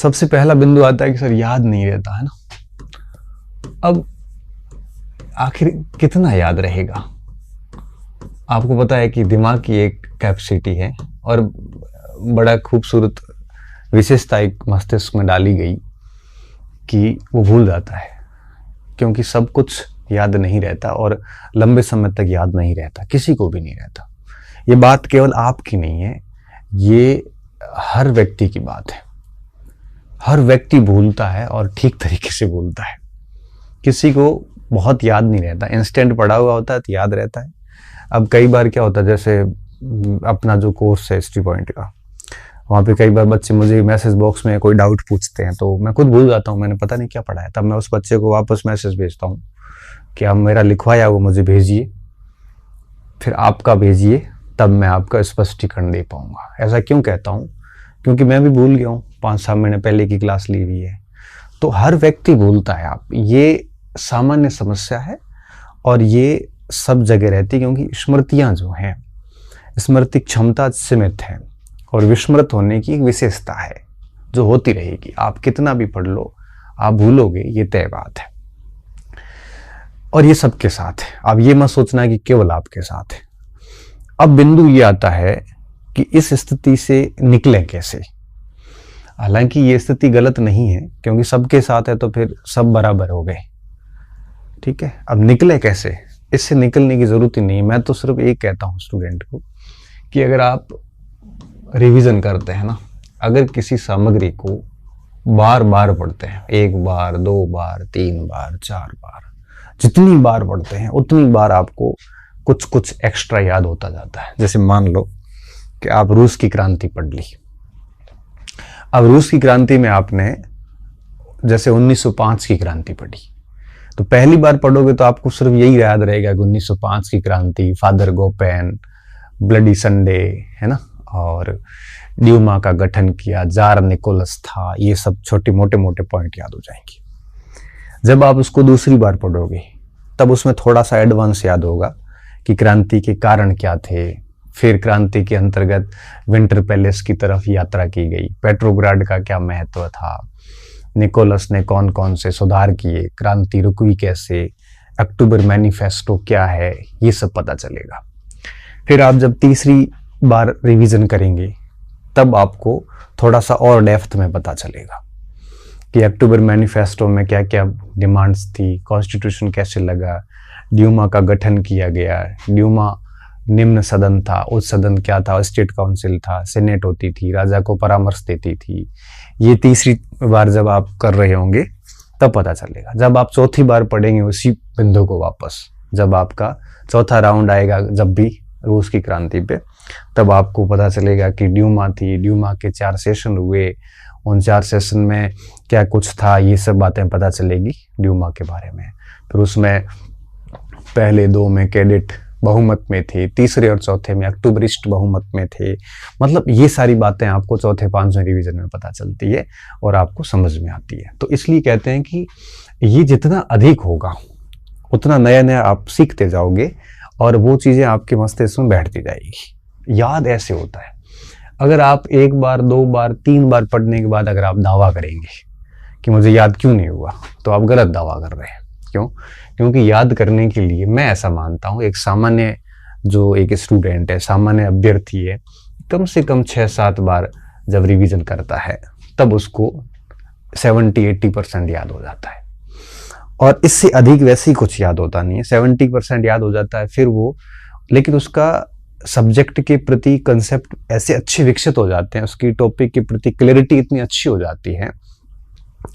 सबसे पहला बिंदु आता है कि सर याद नहीं रहता है ना। अब आखिर कितना याद रहेगा? आपको पता है कि दिमाग की एक कैपेसिटी है और बड़ा खूबसूरत विशेषता एक मस्तिष्क में डाली गई कि वो भूल जाता है, क्योंकि सब कुछ याद नहीं रहता और लंबे समय तक याद नहीं रहता, किसी को भी नहीं रहता। ये बात केवल आपकी नहीं है, ये हर व्यक्ति की बात है। हर व्यक्ति भूलता है और ठीक तरीके से भूलता है। किसी को बहुत याद नहीं रहता, इंस्टेंट पढ़ा हुआ होता है तो याद रहता है। अब कई बार क्या होता है, जैसे अपना जो कोर्स है हिस्ट्री पॉइंट का, वहाँ पे कई बार बच्चे मुझे मैसेज बॉक्स में कोई डाउट पूछते हैं तो मैं खुद भूल जाता हूँ, मैंने पता नहीं क्या पढ़ा है। तब मैं उस बच्चे को वापस मैसेज भेजता हूँ कि आप मेरा लिखवाया वो मुझे भेजिए, फिर आपका भेजिए, तब मैं आपका स्पष्टीकरण दे पाऊंगा। ऐसा क्यों कहता हूँ? क्योंकि मैं भी भूल गया हूँ, 5-7 महीने पहले की क्लास ली हुई है। तो हर व्यक्ति भूलता है। आप ये सामान्य समस्या है और ये सब जगह रहती है, क्योंकि स्मृतियाँ जो हैं, स्मृति क्षमता सीमित है और विस्मृत होने की एक विशेषता है जो होती रहेगी। आप कितना भी पढ़ लो, आप भूलोगे, ये तय बात है। और ये सबके साथ है। अब ये मत सोचना कि केवल आपके साथ है। अब बिंदु ये आता है कि इस स्थिति से निकलें कैसे। हालांकि ये स्थिति गलत नहीं है, क्योंकि सबके साथ है तो फिर सब बराबर हो गए, ठीक है। अब निकले कैसे, इससे निकलने की जरूरत ही नहीं। मैं तो सिर्फ एक कहता हूँ स्टूडेंट को कि अगर आप रिवीजन करते हैं ना, अगर किसी सामग्री को बार बार पढ़ते हैं, 1 बार 2 बार 3 बार 4 बार, जितनी बार पढ़ते हैं उतनी बार आपको कुछ कुछ एक्स्ट्रा याद होता जाता है। जैसे मान लो कि आप रूस की क्रांति पढ़ ली। अब रूस की क्रांति में आपने जैसे 1905 की क्रांति पढ़ी, तो पहली बार पढ़ोगे तो आपको सिर्फ यही याद रहेगा कि 1905 की क्रांति, फादर गोपेन, ब्लडी संडे, है ना, और ड्यूमा का गठन किया, जार निकोलस था, ये सब छोटे मोटे मोटे पॉइंट याद हो जाएंगे। जब आप उसको दूसरी बार पढ़ोगे तब उसमें थोड़ा सा एडवांस याद होगा कि क्रांति के कारण क्या थे। फिर क्रांति के अंतर्गत विंटर पैलेस की तरफ यात्रा की गई, पेट्रोग्राड का क्या महत्व था, निकोलस ने कौन कौन से सुधार किए, क्रांति रुकवी कैसे, अक्टूबर मैनिफेस्टो क्या है, ये सब पता चलेगा। फिर आप जब तीसरी बार रिवीजन करेंगे तब आपको थोड़ा सा और डेप्थ में पता चलेगा कि अक्टूबर मैनिफेस्टो में क्या क्या डिमांड्स थी, कॉन्स्टिट्यूशन कैसे लगा, ड्यूमा का गठन किया गया, ड्यूमा निम्न सदन था, उच्च सदन क्या था, स्टेट काउंसिल था, सेनेट होती थी, राजा को परामर्श देती थी। ये तीसरी बार जब आप कर रहे होंगे तब पता चलेगा। जब आप चौथी बार पढ़ेंगे उसी बिंदु को वापस, जब आपका चौथा राउंड आएगा जब भी रूस की क्रांति पे, तब आपको पता चलेगा कि ड्यूमा थी, ड्यूमा के 4 सेशन हुए, उन 4 सेशन में क्या कुछ था, ये सब बातें पता चलेगी ड्यूमा के बारे में। फिर उसमें पहले 2 में कैडेट बहुमत में थे, तीसरे और चौथे में अक्टूबरिस्ट बहुमत में थे। मतलब ये सारी बातें आपको चौथे 5वें रिवीजन में पता चलती है और आपको समझ में आती है। तो इसलिए कहते हैं कि ये जितना अधिक होगा उतना नया नया आप सीखते जाओगे और वो चीजें आपके मस्तिष्क में बैठती जाएगी। याद ऐसे होता है, अगर आप 1 बार 2 बार 3 बार पढ़ने के बाद अगर आप दावा करेंगे कि मुझे याद क्यों नहीं हुआ, तो आप गलत दावा कर रहे हैं। क्यों? क्योंकि याद करने के लिए मैं ऐसा मानता हूँ एक सामान्य जो एक स्टूडेंट है, सामान्य अभ्यर्थी है, कम से कम 6-7 बार जब रिवीजन करता है तब उसको 70-80% याद हो जाता है। और इससे अधिक वैसे ही कुछ याद होता नहीं है, 70% याद हो जाता है। फिर वो, लेकिन उसका सब्जेक्ट के प्रति कंसेप्ट ऐसे अच्छे विकसित हो जाते हैं, उसकी टॉपिक के प्रति क्लैरिटी इतनी अच्छी हो जाती है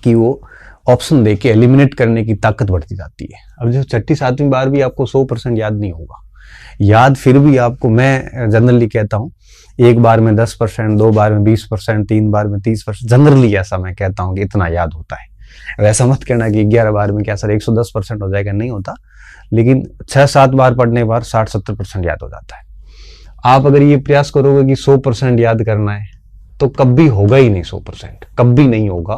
कि वो ऑप्शन देके एलिमिनेट करने की ताकत बढ़ती जाती है। अब जो 6ठी-7वीं बार भी आपको 100% याद नहीं होगा, याद फिर भी आपको, मैं जनरली कहता हूँ 1 बार में 10%, 2 बार में 20%, 3 बार में 30%, जनरली ऐसा मैं कहता हूँ कि इतना याद होता है। वैसा मत कहना कि 11 बार में क्या सर 110% हो जाएगा, नहीं होता, लेकिन 6-7 बार पढ़ने के बाद 60-70% याद हो जाता है। आप अगर ये प्रयास करोगे कि 100% याद करना है तो कभी होगा ही नहीं, 100% कभी नहीं होगा,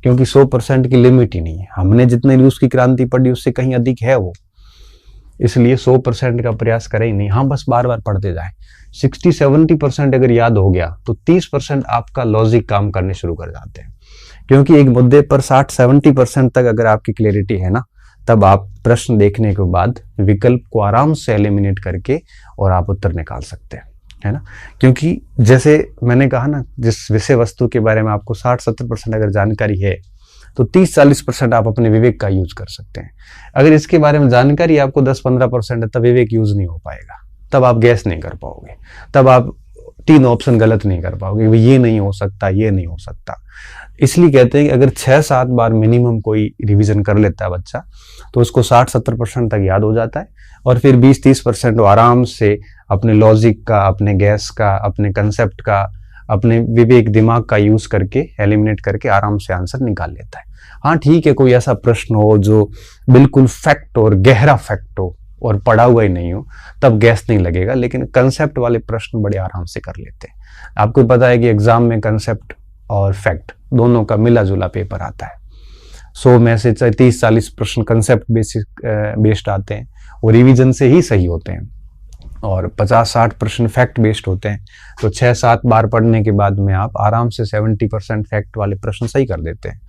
क्योंकि 100% की लिमिट ही नहीं है। हमने जितने रूस की क्रांति पढ़ी उससे कहीं अधिक है वो, इसलिए 100% का प्रयास करें ही नहीं। हाँ, बस बार बार पढ़ते जाएं। 60-70% अगर याद हो गया तो 30% आपका लॉजिक काम करने शुरू कर जाते हैं क्योंकि एक मुद्दे पर 60-70% तक अगर आपकी क्लैरिटी है ना, तब आप प्रश्न देखने के बाद विकल्प को आराम से एलिमिनेट करके और आप उत्तर निकाल सकते हैं, है ना। क्योंकि जैसे मैंने कहा ना, जिस विषय वस्तु के बारे में आपको 60-70% अगर जानकारी है तो 30-40% आप अपने विवेक का यूज कर सकते हैं। अगर इसके बारे में जानकारी आपको 10-15% है, तब विवेक यूज नहीं हो पाएगा, तब आप गैस नहीं कर पाओगे, तब आप 3 ऑप्शन गलत नहीं कर पाओगे, ये नहीं हो सकता, ये नहीं हो सकता। इसलिए कहते हैं कि अगर 6-7 बार मिनिमम कोई रिवीजन कर लेता है बच्चा, तो उसको 60-70% तक याद हो जाता है, और फिर 20-30% वो आराम से अपने लॉजिक का, अपने गैस का, अपने कंसेप्ट का, अपने विवेक दिमाग का यूज करके एलिमिनेट करके आराम से आंसर निकाल लेता है। हाँ ठीक है, कोई ऐसा प्रश्न हो जो बिल्कुल फैक्ट और गहरा फैक्ट हो और पढ़ा हुआ ही नहीं हो, तब गैस नहीं लगेगा, लेकिन कंसेप्ट वाले प्रश्न बड़े आराम से कर लेते हैं। आपको पता है कि एग्जाम में कंसेप्ट और फैक्ट दोनों का मिला जुला पेपर आता है। 100 में से 30-40 प्रश्न कंसेप्ट बेस्ड आते हैं, वो रिवीजन से ही सही होते हैं, और 50-60 प्रश्न फैक्ट बेस्ड होते हैं। तो 6-7 बार पढ़ने के बाद में आप आराम से 70% फैक्ट वाले प्रश्न सही कर देते हैं।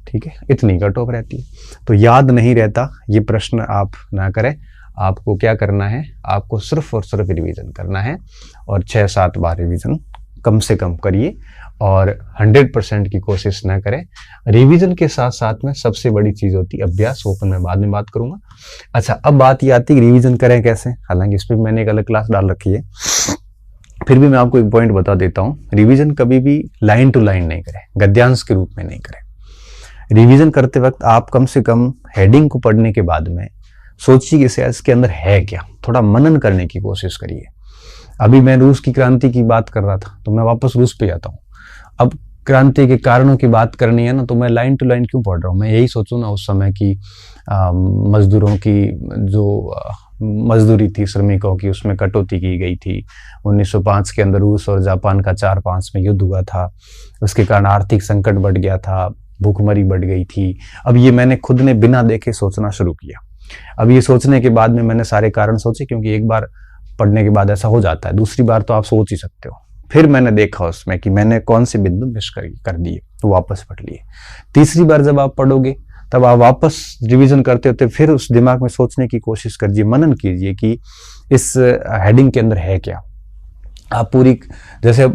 ठीक है, इतनी कट ऑफ रहती है। तो याद नहीं रहता, ये प्रश्न आप ना करें। आपको क्या करना है, आपको सिर्फ और सिर्फ रिवीजन करना है, और 6-7 बार रिवीजन कम से कम करिए, और 100% की कोशिश ना करें। रिवीजन के साथ साथ में सबसे बड़ी चीज होती है अभ्यास, वो पर मैं बाद में बात करूंगा। अच्छा, अब बात ये आती है कि रिवीजन करें कैसे। हालांकि इस पर मैंने एक अलग क्लास डाल रखी है, फिर भी मैं आपको एक पॉइंट बता देता हूँ। रिवीजन कभी भी लाइन टू लाइन नहीं करें, गद्यांश के रूप में नहीं करें। रिवीजन करते वक्त आप कम से कम हेडिंग को पढ़ने के बाद में सोचिए कि इसके अंदर है क्या, थोड़ा मनन करने की कोशिश करिए। अभी मैं रूस की क्रांति की बात कर रहा था, तो मैं वापस रूस पे जाता हूँ। अब क्रांति के कारणों की बात करनी है ना, तो मैं लाइन टू लाइन क्यों पढ़ रहा हूँ। मैं यही सोचूं ना, उस समय की मजदूरों की जो मजदूरी थी, श्रमिकों की, उसमें कटौती की गई थी। 1905 के अंदर रूस और जापान का 4-5 में युद्ध हुआ था, उसके कारण आर्थिक संकट बढ़ गया था, भूखमरी बढ़ गई थी। अब ये मैंने खुद ने बिना देखे सोचना शुरू किया। अब ये सोचने के बाद में मैंने सारे कारण सोचे, क्योंकि एक बार पढ़ने के बाद ऐसा हो जाता है, दूसरी बार तो आप सोच ही सकते हो। फिर मैंने देखा उसमें कि मैंने कौन से बिंदु मिस कर दिए, तो वापस पढ़ लिए। तीसरी बार जब आप पढ़ोगे, तब आप वापस रिवीजन करते होते फिर उस दिमाग में सोचने की कोशिश कीजिए, मनन कीजिए कि इस हेडिंग के अंदर है क्या। आप पूरी, जैसे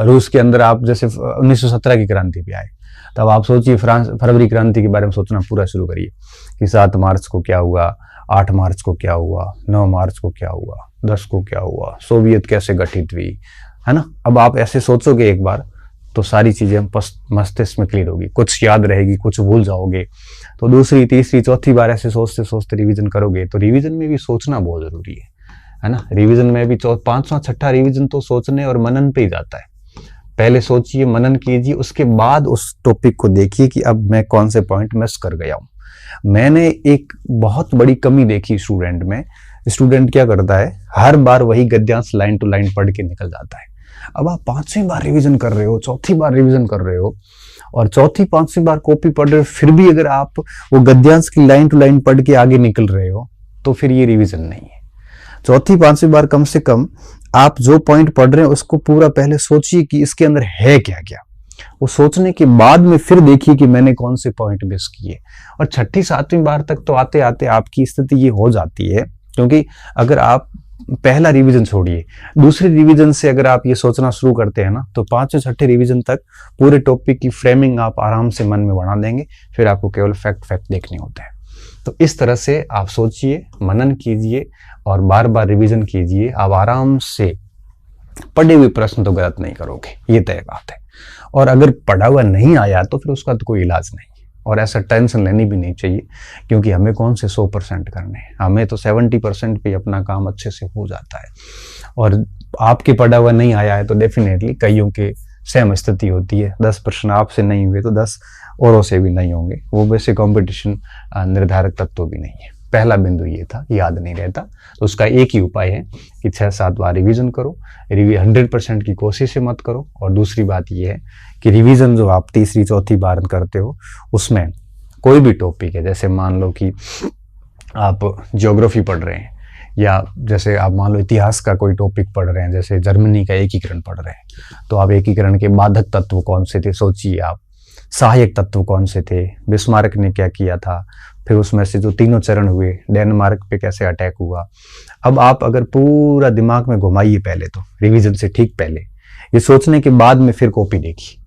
रूस के अंदर आप जैसे 1917 की क्रांति पे आए, तब आप सोचिए फरवरी क्रांति के बारे में सोचना पूरा शुरू करिए कि 7 मार्च को क्या हुआ, 8 मार्च को क्या हुआ, 9 मार्च को क्या हुआ, 10 को क्या हुआ, सोवियत कैसे गठित हुई, है ना। अब आप ऐसे सोचोगे एक बार, तो सारी चीजें मस्तिष्क में क्लियर होगी, कुछ याद रहेगी, कुछ भूल जाओगे। तो दूसरी, तीसरी, चौथी बार ऐसे सोचते सोचते रिवीजन करोगे, तो रिवीजन में भी सोचना बहुत जरूरी है ना। रिवीजन में भी 5वां-6ठा रिवीजन तो सोचने और मनन पे ही जाता है। पहले सोचिए, मनन कीजिए, उसके बाद उस टॉपिक को देखिए कि अब मैं कौन से पॉइंट मिस कर गया हूं। मैंने एक बहुत बड़ी कमी देखी स्टूडेंट में। स्टूडेंट क्या करता है, हर बार वही गद्यांश लाइन टू लाइन पढ़ के निकल जाता है। अब आप 5वीं बार रिवीजन कर रहे हो, चौथी बार रिवीजन कर रहे हो, और चौथी 5वीं बार कॉपी पढ़ रहे हो, फिर भी अगर आप वो गद्यांश की लाइन टू लाइन पढ़ के आगे निकल रहे हो, तो फिर ये रिवीजन नहीं है। चौथी 5वीं बार कम से कम आप जो पॉइंट पढ़ रहे हैं उसको पूरा पहले सोचिए कि इसके अंदर है क्या क्या। वो सोचने के बाद में फिर देखिए कि मैंने कौन से पॉइंट मिस किए। और 6ठी-7वीं बार तक तो आते आते आपकी स्थिति ये हो जाती है, क्योंकि अगर आप पहला रिवीजन छोड़िए, दूसरे रिवीजन से अगर आप ये सोचना शुरू करते हैं ना, तो 5वें-6ठे रिवीजन तक पूरे टॉपिक की फ्रेमिंग आप आराम से मन में बना देंगे। फिर आपको केवल फैक्ट देखने होते हैं। तो इस तरह से आप सोचिए, मनन कीजिए और बार बार रिवीजन कीजिए। आप आराम से पढ़े हुए प्रश्न तो गलत नहीं करोगे, ये तय बात है। और अगर पढ़ा हुआ नहीं आया तो फिर उसका तो कोई इलाज नहीं, और ऐसा टेंशन लेनी भी नहीं चाहिए, क्योंकि हमें कौन से 100% करने हैं, हमें तो 70% पे अपना काम अच्छे से हो जाता है। और आपके पढ़ा हुआ नहीं आया है तो डेफिनेटली कईयों के सेम स्थिति होती है। 10 प्रश्न आपसे नहीं हुए तो 10 औरों से भी नहीं होंगे। वो वैसे कंपटीशन निर्धारक तत्व भी नहीं है। पहला बिंदु ये था, याद नहीं रहता, तो उसका एक ही उपाय है कि 6-7 बार रिवीजन करो। 100% की कोशिश मत करो। और दूसरी बात ये है कि रिवीजन जो आप तीसरी चौथी बार करते हो, उसमें कोई भी टॉपिक है, जैसे मान लो कि आप ज्योग्राफी पढ़ रहे हैं, या जैसे आप मान लो इतिहास का कोई टॉपिक पढ़ रहे हैं, जैसे जर्मनी का एकीकरण पढ़ रहे हैं, तो आप एकीकरण के बाधक तत्व कौन से थे सोचिए आप। सहायक तत्व कौन से थे, बिस्मार्क ने क्या किया था, फिर उसमें से जो तीनों चरण हुए, डेनमार्क पे कैसे अटैक हुआ। अब आप अगर पूरा दिमाग में घुमाइए पहले तो रिवीजन से ठीक पहले, ये सोचने के बाद में फिर कॉपी देखी,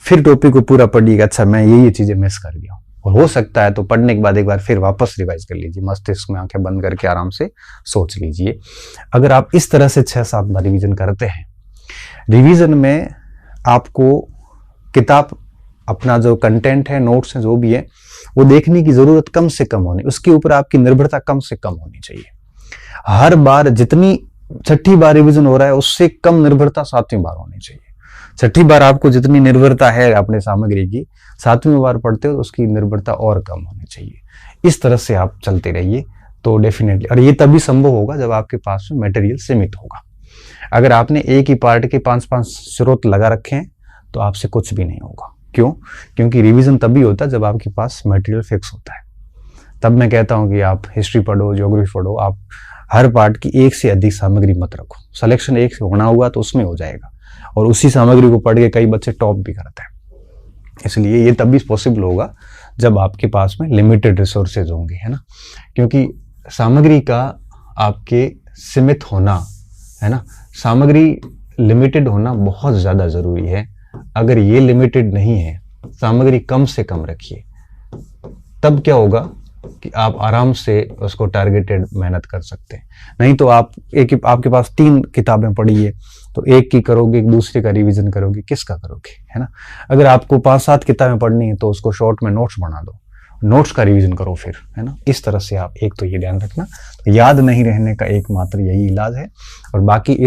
फिर टॉपिक को पूरा पढ़िएगा, अच्छा मैं ये चीजें मिस कर गया हूँ। और हो सकता है तो पढ़ने के बाद एक बार फिर वापस रिवाइज कर लीजिए, मस्तिष्क में आंखें बंद करके आराम से सोच लीजिए। अगर आप इस तरह से 6-7 बार रिवीजन करते हैं, रिवीजन में आपको किताब अपना जो कंटेंट है, नोट्स हैं, जो भी है, वो देखने की जरूरत कम से कम होनी, उसके ऊपर आपकी निर्भरता कम से कम होनी चाहिए। हर बार जितनी 6ठी बार रिवीजन हो रहा है उससे कम निर्भरता 7वीं बार होनी चाहिए। 6ठी बार आपको जितनी निर्भरता है अपने सामग्री की, 7वीं बार पढ़ते हो तो उसकी निर्भरता और कम होनी चाहिए। इस तरह से आप चलते रहिए तो डेफिनेटली, और ये तभी संभव होगा जब आपके पास में मटेरियल सीमित होगा। अगर आपने एक ही पार्ट के 5-5 स्रोत लगा रखे हैं तो आपसे कुछ भी नहीं होगा। क्यों? क्योंकि रिवीजन तभी होता है जब आपके पास मटेरियल फिक्स होता है। तब मैं कहता हूं कि आप हिस्ट्री पढ़ो, ज्योग्राफी पढ़ो, आप हर पार्ट की एक से अधिक सामग्री मत रखो। सिलेक्शन एक से होना हुआ तो उसमें हो जाएगा, और उसी सामग्री को पढ़ के कई बच्चे टॉप भी करते हैं। इसलिए ये तभी पॉसिबल होगा जब आपके पास में लिमिटेड रिसोर्सेज होंगे, है ना। क्योंकि सामग्री का आपके सीमित होना, है ना, सामग्री लिमिटेड होना बहुत ज्यादा जरूरी है। अगर ये लिमिटेड नहीं है, सामग्री कम से कम रखिए, तब क्या होगा कि आप आराम से उसको टारगेटेड मेहनत कर सकते हैं। नहीं तो आप आपके पास 3 किताबें पढ़ी है तो एक की करोगे, दूसरे का रिवीजन करोगे, किसका करोगे, है ना। अगर आपको 5-7 किताबें पढ़नी है तो उसको शॉर्ट में नोट्स बना दो, नोट्स का रिवीजन करो फिर, है ना। इस तरह से आप, एक तो ये ध्यान रखना, तो याद नहीं रहने का एकमात्र यही इलाज है। और बाकी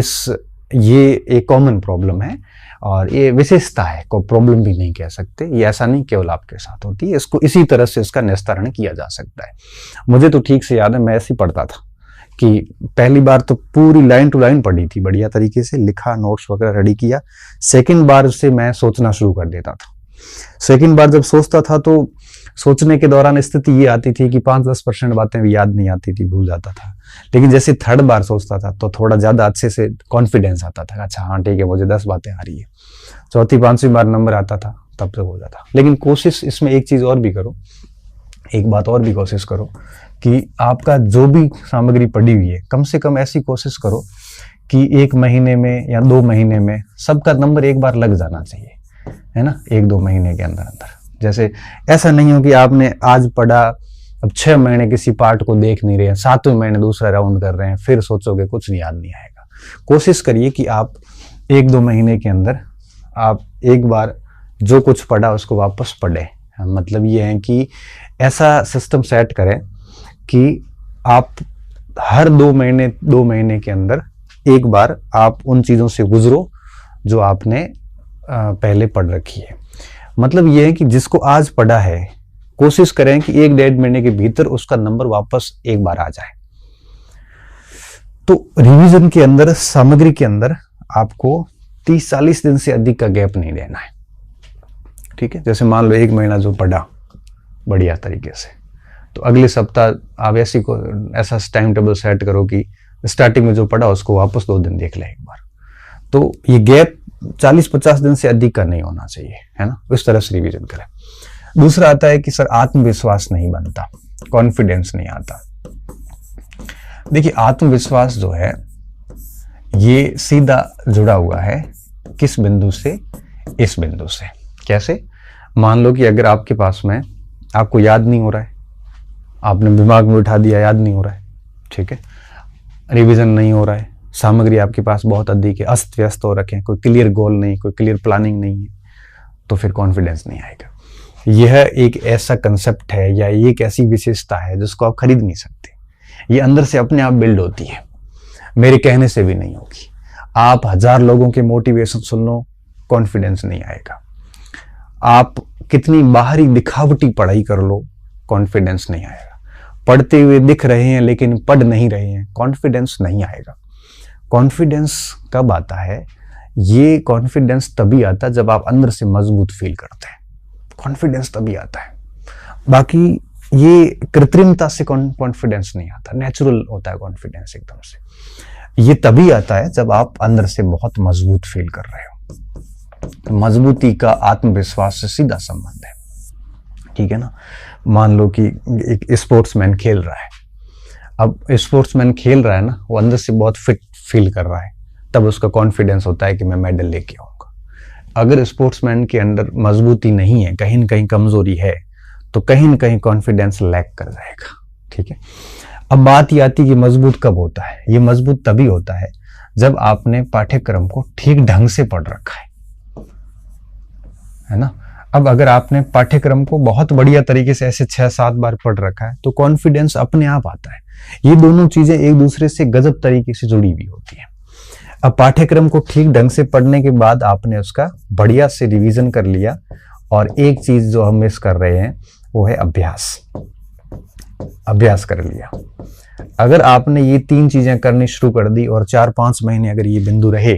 ये एक कॉमन प्रॉब्लम है और ये विशेषता है, कोई प्रॉब्लम भी नहीं कह सकते। ये ऐसा नहीं केवल आपके साथ होती है, इसको इसी तरह से इसका निस्तारण किया जा सकता है। मुझे तो ठीक से याद है, मैं ऐसे ही पढ़ता था कि पहली बार तो पूरी लाइन टू लाइन पढ़ी थी, बढ़िया तरीके से लिखा, नोट्स वगैरह रेडी किया। सेकंड बार से मैं सोचना शुरू कर देता था। सेकंड बार जब सोचता था तो सोचने के दौरान स्थिति ये आती थी कि 5-10% बातें भी याद नहीं आती थी, भूल जाता था। लेकिन जैसे थर्ड बार सोचता था तो थोड़ा ज्यादा अच्छे से कॉन्फिडेंस आता था, अच्छा हाँ ठीक है, मुझे 10 बातें आ रही है। चौथी 5वीं बार नंबर आता था, तब तक हो जाता। लेकिन कोशिश इसमें एक चीज और भी करो, एक बात और भी कोशिश करो कि आपका जो भी सामग्री पड़ी हुई है, कम से कम ऐसी कोशिश करो कि 1 महीने में या 2 महीने में सबका नंबर एक बार लग जाना चाहिए, है ना, 1-2 महीने के अंदर अंदर। जैसे ऐसा नहीं हो कि आपने आज पढ़ा, अब 6 महीने किसी पार्ट को देख नहीं रहे हैं, 7वें महीने दूसरा राउंड कर रहे हैं, फिर सोचोगे कुछ नहीं, याद नहीं आएगा। कोशिश करिए कि आप 1-2 महीने के अंदर आप एक बार जो कुछ पढ़ा उसको वापस पढ़े। मतलब ये है कि ऐसा सिस्टम सेट करें कि आप हर 2 महीने के अंदर एक बार आप उन चीजों से गुजरो जो आपने पहले पढ़ रखी है। मतलब ये है कि जिसको आज पढ़ा है, कोशिश करें कि 1-1.5 महीने के भीतर उसका नंबर वापस एक बार आ जाए। तो रिवीजन के अंदर, सामग्री के अंदर आपको 30-40 दिन से अधिक का गैप नहीं लेना है, ठीक है। जैसे मान लो 1 महीना जो पढ़ा बढ़िया तरीके से, तो अगले सप्ताह आप ऐसा टाइम टेबल सेट करो कि स्टार्टिंग में जो पढ़ा उसको वापस 2 दिन देख ले एक बार। तो ये गैप 40-50 दिन से अधिक का नहीं होना चाहिए, है ना। इस तरह से रिवीजन करें। दूसरा आता है कि सर आत्मविश्वास नहीं बनता, कॉन्फिडेंस नहीं आता। देखिए आत्मविश्वास जो है ये सीधा जुड़ा हुआ है किस बिंदु से, इस बिंदु से। कैसे? मान लो कि अगर आपके पास में आपको याद नहीं हो रहा है, आपने दिमाग में उठा दिया, याद नहीं हो रहा है, ठीक है, रिवीजन नहीं हो रहा है, सामग्री आपके पास बहुत अधिक है, अस्त व्यस्त हो रखे हैं, कोई क्लियर गोल नहीं, कोई क्लियर प्लानिंग नहीं है, तो फिर कॉन्फिडेंस नहीं आएगा। यह एक ऐसा कंसेप्ट है या एक ऐसी विशेषता है जिसको आप खरीद नहीं सकते। ये अंदर से अपने आप बिल्ड होती है, मेरे कहने से भी नहीं होगी। आप 1000 लोगों के मोटिवेशन सुन लो, कॉन्फिडेंस नहीं आएगा। आप कितनी बाहरी दिखावटी पढ़ाई कर लो, कॉन्फिडेंस नहीं आएगा। पढ़ते हुए दिख रहे हैं लेकिन पढ़ नहीं रहे हैं, कॉन्फिडेंस नहीं आएगा। कॉन्फिडेंस कब आता है? ये कॉन्फिडेंस तभी आता है जब आप अंदर से मजबूत फील करते हैं, कॉन्फिडेंस तभी आता है। बाकी ये कृत्रिमता से कॉन्फिडेंस नहीं आता, नेचुरल होता है कॉन्फिडेंस एकदम से। ये तभी आता है जब आप अंदर से बहुत मजबूत फील कर रहे हो। मजबूती का आत्मविश्वास से सीधा संबंध है, ठीक है ना। मान लो कि एक स्पोर्ट्समैन खेल रहा है, अब स्पोर्ट्समैन खेल रहा है ना, वो अंदर से बहुत फिट फील कर रहा है, तब उसका कॉन्फिडेंस होता है कि मैं मेडल लेके आऊंगा। अगर स्पोर्ट्समैन के अंदर मजबूती नहीं है, कहीं न कहीं कमजोरी है, तो कहीं न कहीं कॉन्फिडेंस लैक कर जाएगा, ठीक है। अब बात ये आती है कि मजबूत कब होता है। ये मजबूत तभी होता है जब आपने पाठ्यक्रम को ठीक ढंग से पढ़ रखा है ना। अब अगर आपने पाठ्यक्रम को बहुत बढ़िया तरीके से ऐसे 6-7 बार पढ़ रखा है तो कॉन्फिडेंस अपने आप आता है। ये दोनों चीजें एक दूसरे से गजब तरीके से जुड़ी हुई होती हैं। अब पाठ्यक्रम को ठीक ढंग से पढ़ने के बाद आपने उसका बढ़िया से रिवीजन कर लिया, और एक चीज जो हम मिस कर रहे हैं वो है अभ्यास। अभ्यास कर लिया। अगर आपने ये 3 चीजें करनी शुरू कर दी और 4-5 महीने अगर ये बिंदु रहे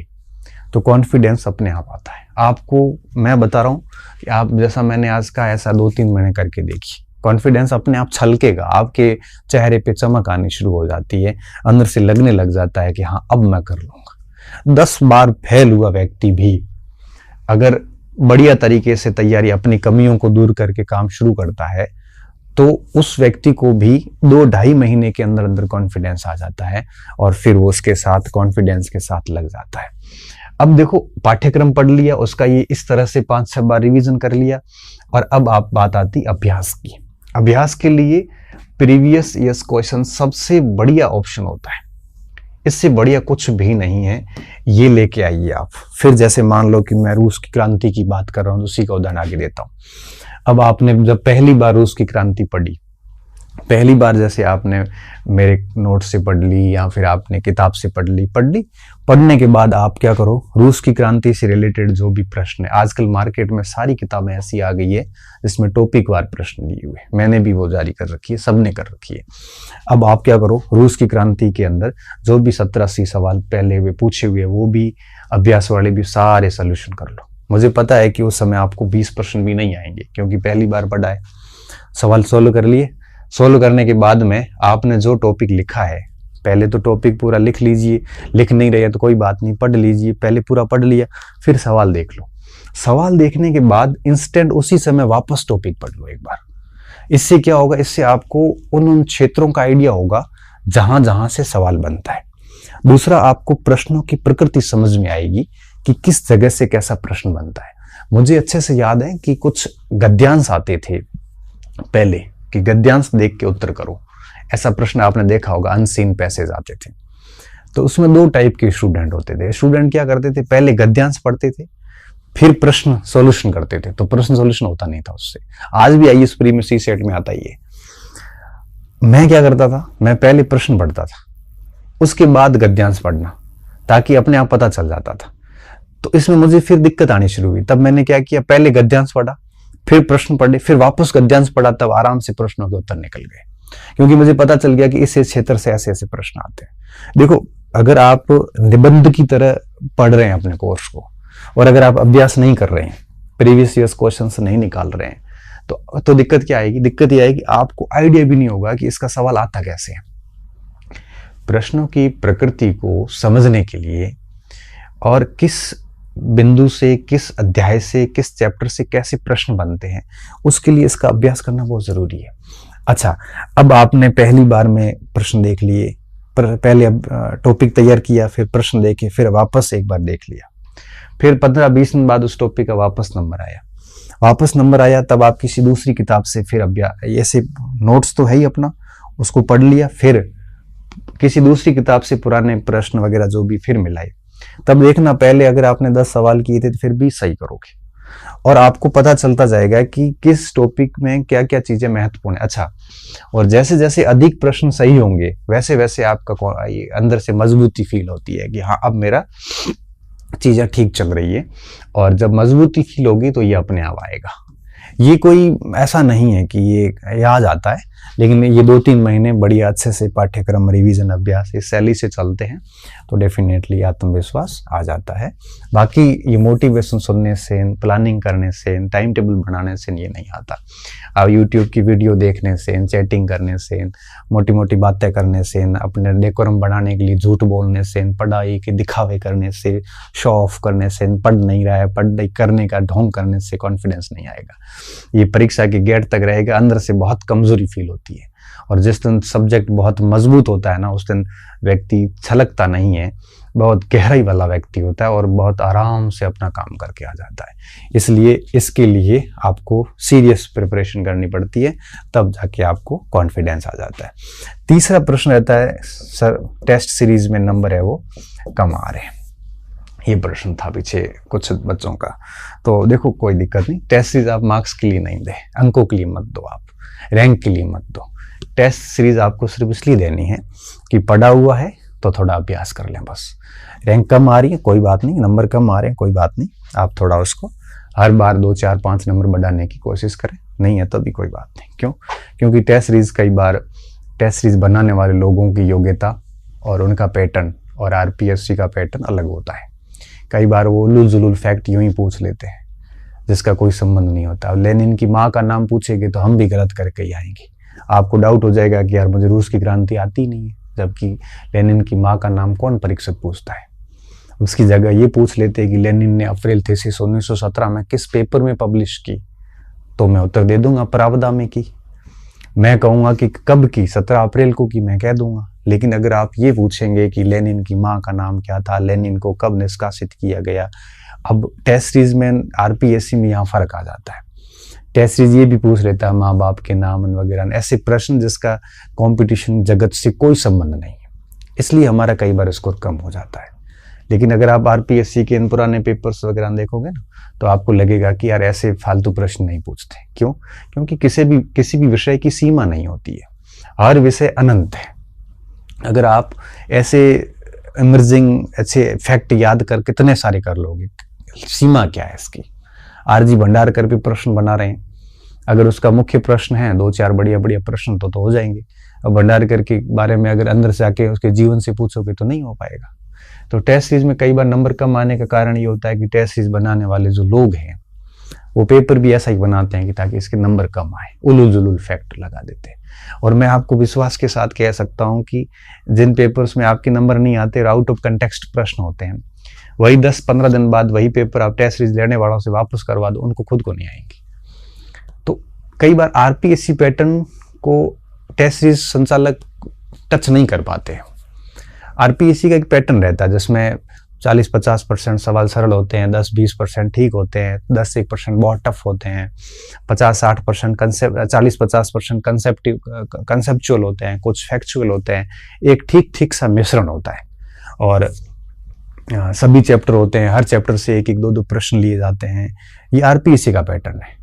तो कॉन्फिडेंस अपने आप आता है। आपको मैं बता रहा हूं कि आप जैसा मैंने आज का ऐसा 2-3 महीने करके देखिए, कॉन्फिडेंस अपने आप छलकेगा, आपके चेहरे पे चमक आनी शुरू हो जाती है, अंदर से लगने लग जाता है कि हाँ अब मैं कर लूंगा। 10 बार फेल हुआ व्यक्ति भी अगर बढ़िया तरीके से तैयारी, अपनी कमियों को दूर करके काम शुरू करता है तो उस व्यक्ति को भी 2-2.5 महीने के अंदर अंदर कॉन्फिडेंस आ जाता है, और फिर वो उसके साथ कॉन्फिडेंस के साथ लग जाता है। अब देखो, पाठ्यक्रम पढ़ लिया, उसका ये इस तरह से 5-6 बार रिवीजन कर लिया, और अब आप बात आती अभ्यास की। अभ्यास के लिए प्रीवियस ईयर्स क्वेश्चन सबसे बढ़िया ऑप्शन होता है, इससे बढ़िया कुछ भी नहीं है। ये लेके आइए आप। फिर जैसे मान लो कि मैं रूस की क्रांति की बात कर रहा हूं, उसी का उदाहरण आगे देता हूं। अब आपने जब पहली बार रूस की क्रांति पढ़ी, पहली बार जैसे आपने मेरे नोट से पढ़ ली या फिर आपने किताब से पढ़ ली, पढ़ने के बाद आप क्या करो, रूस की क्रांति से रिलेटेड जो भी प्रश्न है, आजकल मार्केट में सारी किताबें ऐसी आ गई है जिसमें टॉपिक वार प्रश्न दिए हुए, मैंने भी वो जारी कर रखी है, सबने कर रखी है। अब आप क्या करो, रूस की क्रांति के अंदर जो भी 70-80 सवाल पहले हुए पूछे हुए, वो भी अभ्यास वाले भी सारे सोल्यूशन कर लो। मुझे पता है कि उस समय आपको 20 प्रश्न भी नहीं आएंगे, क्योंकि पहली बार पढ़ा है। सवाल सोल्व कर लिए, सोल्व करने के बाद में आपने जो टॉपिक लिखा है, पहले तो टॉपिक पूरा लिख लीजिए, लिख नहीं रहे तो कोई बात नहीं, पढ़ लीजिए, पहले पूरा पढ़ लिया, फिर सवाल देख लो। सवाल देखने के बाद इंस्टेंट उसी समय वापस टॉपिक पढ़ लो एक बार। इससे क्या होगा, इससे आपको उन क्षेत्रों का आइडिया होगा जहां जहां से सवाल बनता है। दूसरा, आपको प्रश्नों की प्रकृति समझ में आएगी कि किस जगह से कैसा प्रश्न बनता है। मुझे अच्छे से याद है कि कुछ गद्यांश आते थे पहले, कि गद्यांश देख के उत्तर करो, ऐसा प्रश्न आपने देखा होगा, अनसीन पैसेज आते थे। तो उसमें 2 टाइप के स्टूडेंट होते थे। स्टूडेंट क्या करते थे, पहले गद्यांश पढ़ते थे, फिर प्रश्न सॉल्यूशन करते थे, तो प्रश्न सॉल्यूशन होता नहीं था उससे। आज भी आईएएस प्री में सी सेट में आता ही है। मैं क्या करता था, मैं पहले प्रश्न पढ़ता था, उसके बाद गद्यांश पढ़ना, ताकि अपने आप पता चल जाता था। तो इसमें मुझे फिर दिक्कत आनी शुरू हुई। तब मैंने क्या किया, पहले गद्यांश पढ़ा, फिर प्रश्न पढ़े, फिर वापस गद्यांश पढ़ा, तब आराम से प्रश्नों के उत्तर निकल गए, क्योंकि मुझे पता चल गया कि इस क्षेत्र से ऐसे ऐसे प्रश्न आते हैं। देखो, अगर आप निबंध की तरह पढ़ रहे हैं अपने कोर्स को, और अगर आप अभ्यास नहीं कर रहे हैं, प्रीवियस ईयर्स क्वेश्चन नहीं निकाल रहे हैं, तो दिक्कत क्या आएगी, दिक्कत ये आएगी आपको आइडिया भी नहीं होगा कि इसका सवाल आता कैसे है। प्रश्नों की प्रकृति को समझने के लिए और किस बिंदु से, किस अध्याय से, किस चैप्टर से कैसे प्रश्न बनते हैं, उसके लिए इसका अभ्यास करना बहुत जरूरी है। अच्छा, अब आपने पहली बार में प्रश्न देख लिए, पहले अब टॉपिक तैयार किया, फिर प्रश्न देखे, फिर वापस एक बार देख लिया, फिर 15-20 दिन बाद उस टॉपिक का वापस नंबर आया, तब आप किसी दूसरी किताब से फिर अभ्यास, ऐसे नोट्स तो है ही अपना, उसको पढ़ लिया, फिर किसी दूसरी किताब से पुराने प्रश्न वगैरह जो भी फिर मिलाए। तब देखना, पहले अगर आपने 10 सवाल किए थे तो फिर 20 सही करोगे, और आपको पता चलता जाएगा कि किस टॉपिक में क्या क्या चीजें महत्वपूर्ण है। अच्छा, और जैसे जैसे अधिक प्रश्न सही होंगे, वैसे वैसे आपका अंदर से मजबूती फील होती है कि हाँ अब मेरा चीजें ठीक चल रही है, और जब मजबूती फील होगी तो ये अपने आप आएगा। ये कोई ऐसा नहीं है कि ये याद आता है, लेकिन ये 2-3 महीने बढ़िया अच्छे से पाठ्यक्रम, रिवीजन, अभ्यास इस शैली से चलते हैं तो डेफिनेटली आत्मविश्वास आ जाता है। बाकी ये मोटिवेशन सुनने से, प्लानिंग करने से, टाइम टेबल बनाने से ये नहीं आता। अब यूट्यूब की वीडियो देखने से, चैटिंग करने से, मोटी मोटी बातें करने से, अपने डेकोरम बढ़ाने के लिए झूठ बोलने से, पढ़ाई के दिखावे करने से, शो ऑफ करने से, पढ़ नहीं रहा है, पढ़ाई करने का ढोंग करने से कॉन्फिडेंस नहीं आएगा। ये परीक्षा के गेट तक रहेगा, अंदर से बहुत कमजोरी फील होती है। और जिस दिन सब्जेक्ट बहुत मजबूत होता है ना, उस दिन व्यक्ति छलकता नहीं है, बहुत गहराई वाला व्यक्ति होता है और बहुत आराम से अपना काम करके आ जाता है। इसलिए इसके लिए आपको सीरियस प्रिपरेशन करनी पड़ती है, तब जाके आपको कॉन्फिडेंस आ जाता है। तीसरा प्रश्न रहता है, सर टेस्ट सीरीज में नंबर है वो कम आ रहे हैं। ये प्रश्न था पीछे कुछ बच्चों का। तो देखो कोई दिक्कत नहीं, टेस्ट सीरीज आप मार्क्स के लिए नहीं दे, अंकों के लिए मत दो, आप रैंक के लिए मत दो। टेस्ट सीरीज आपको सिर्फ इसलिए देनी है कि पढ़ा हुआ है तो थोड़ा अभ्यास कर लें बस। रैंक कम आ रही है कोई बात नहीं, नंबर कम आ रहे हैं कोई बात नहीं, आप थोड़ा उसको हर बार 2, 4, 5 नंबर बढ़ाने की कोशिश करें। नहीं है तो भी कोई बात नहीं। क्यों? क्योंकि टेस्ट सीरीज कई बार टेस्ट सीरीज बनाने वाले लोगों की योग्यता और उनका पैटर्न और आरपीएससी का पैटर्न अलग होता है। कई बार वो उलूल जुलूल फैक्ट यूं ही पूछ लेते हैं जिसका कोई संबंध नहीं होता। लेनिन की माँ का नाम पूछेंगे तो हम भी गलत करके ही आएंगे। आपको डाउट हो जाएगा कि यार मुझे रूस की क्रांति आती नहीं है, जबकि लेनिन की माँ का नाम कौन परीक्षक पूछता है। उसकी जगह ये पूछ लेते हैं कि लेनिन ने अप्रैल थीसिस 1917 में किस पेपर में पब्लिश की, तो मैं उत्तर दे दूंगा प्रावदा में की। मैं कहूँगा कि कब की, 17 अप्रैल को की, मैं कह दूंगा। लेकिन अगर आप ये पूछेंगे कि लेनिन की माँ का नाम क्या था, लेनिन को कब निष्कासित किया गया, अब टेस्ट सीरीज में आरपीएससी में यहाँ फर्क आ जाता है। टेस्ट सीरीज ये भी पूछ लेता है माँ बाप के नाम वगैरह, ऐसे प्रश्न जिसका कंपटीशन जगत से कोई संबंध नहीं है, इसलिए हमारा कई बार स्कोर कम हो जाता है। लेकिन अगर आप आरपीएससी के इन पुराने पेपर्स वगैरह देखोगे ना, तो आपको लगेगा कि यार ऐसे फालतू प्रश्न नहीं पूछते। क्यों? क्योंकि किसी भी विषय की सीमा नहीं होती है, हर विषय अनंत है। अगर आप ऐसे इमर्जिंग अच्छे फैक्ट याद कर कितने सारे कर लोगे, सीमा क्या है इसकी। आरजी भंडारकर भी प्रश्न बना रहे हैं, अगर उसका मुख्य प्रश्न है 2-4 बढ़िया बढ़िया प्रश्न तो हो जाएंगे। अब भंडारकर के बारे में अगर अंदर से आके उसके जीवन से पूछोगे तो नहीं हो पाएगा। तो टेस्ट सीरीज में कई बार नंबर कम आने का कारण ये होता है कि टेस्ट सीरीज बनाने वाले जो लोग हैं वो पेपर भी ऐसा ही बनाते हैं कि ताकि इसके नंबर कम आए, उलूल जुलूल फैक्ट लगा देते हैं। और मैं आपको विश्वास के साथ कह सकता हूं कि जिन पेपर्स में आपके नंबर नहीं आते, आउट ऑफ कंटेक्स्ट प्रश्न होते हैं, वही 10-15 दिन बाद वही पेपर आप टेस्ट सीरीज लेने वालों से वापस करवा दो, उनको खुद को नहीं आएंगी। तो कई बार आरपीएससी पैटर्न को टेस्ट सीरीज संचालक टच नहीं कर पाते हैं। आरपीएससी का एक पैटर्न रहता है जिसमें 40-50% सवाल सरल होते हैं, 10-20% ठीक होते हैं, 10-1% बहुत टफ होते हैं, 50-60% कंसेप्ट, 40-50% कंसेप्चुअल होते हैं, कुछ फैक्चुअल होते हैं, एक ठीक सा मिश्रण होता है। और सभी चैप्टर होते हैं, हर चैप्टर से 1-1, 2-2 प्रश्न लिए जाते हैं। ये आरपीएससी का पैटर्न है।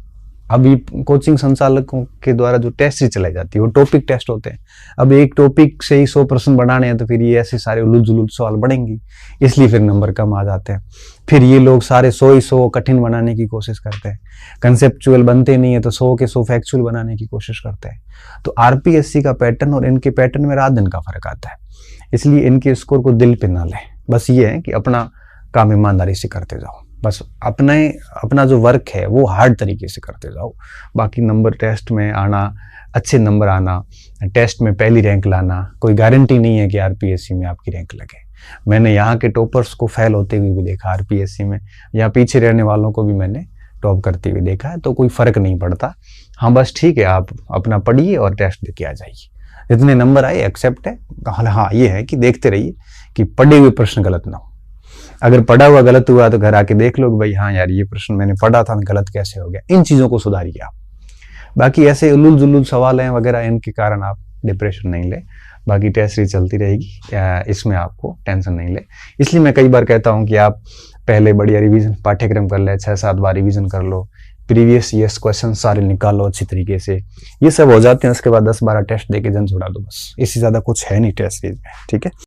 अभी कोचिंग संचालकों के द्वारा जो टेस्ट ही चलाई जाती है वो टॉपिक टेस्ट होते हैं। अब एक टॉपिक से ही 100 प्रश्न बढ़ाने हैं तो फिर ये ऐसे सारे उलूल जुलूल सवाल बढ़ेंगी, इसलिए फिर नंबर कम आ जाते हैं। फिर ये लोग सारे 100 कठिन बनाने की कोशिश करते हैं, कंसेप्चुअल बनते नहीं है तो 100 के 100 फैक्चुअल बनाने की कोशिश करते हैं। तो आरपीएससी का पैटर्न और इनके पैटर्न में रात दिन का फर्क आता है, इसलिए इनके स्कोर को दिल पे ना लें। बस ये है कि अपना काम ईमानदारी से करते जाओ, बस अपना जो वर्क है वो हार्ड तरीके से करते जाओ। बाकी नंबर टेस्ट में आना, अच्छे नंबर आना, टेस्ट में पहली रैंक लाना, कोई गारंटी नहीं है कि आरपीएससी में आपकी रैंक लगे। मैंने यहाँ के टॉपर्स को फेल होते हुए भी देखा आरपीएससी में, या पीछे रहने वालों को भी मैंने टॉप करते हुए देखा है, तो कोई फर्क नहीं पड़ता। हाँ बस ठीक है, आप अपना पढ़िए और टेस्ट देके आ जाइए, जितने नंबर आए एक्सेप्ट है। हाँ ये है कि देखते रहिए कि पढ़े हुए प्रश्न गलत ना हो। अगर पढ़ा हुआ गलत हुआ तो घर आके देख लो कि भाई हाँ यार ये प्रश्न मैंने पढ़ा था, गलत कैसे हो गया। इन चीजों को सुधारिए आप। बाकी ऐसे उलूल जुलूल सवाल हैं वगैरह, इनके कारण आप डिप्रेशन नहीं ले। बाकी टेस्ट सीरीज चलती रहेगी, इसमें आपको टेंशन नहीं ले। इसलिए मैं कई बार कहता हूँ कि आप पहले बढ़िया रिवीजन पाठ्यक्रम कर ले, 6-7 बार रिवीजन कर लो, प्रीवियस ईयर्स क्वेश्चन सारे निकालो अच्छी तरीके से। ये सब हो जाते हैं, उसके बाद 10-12 टेस्ट देके जन छुड़ा दो, बस। इससे ज्यादा कुछ है नहीं टेस्ट सीरीज में, ठीक है।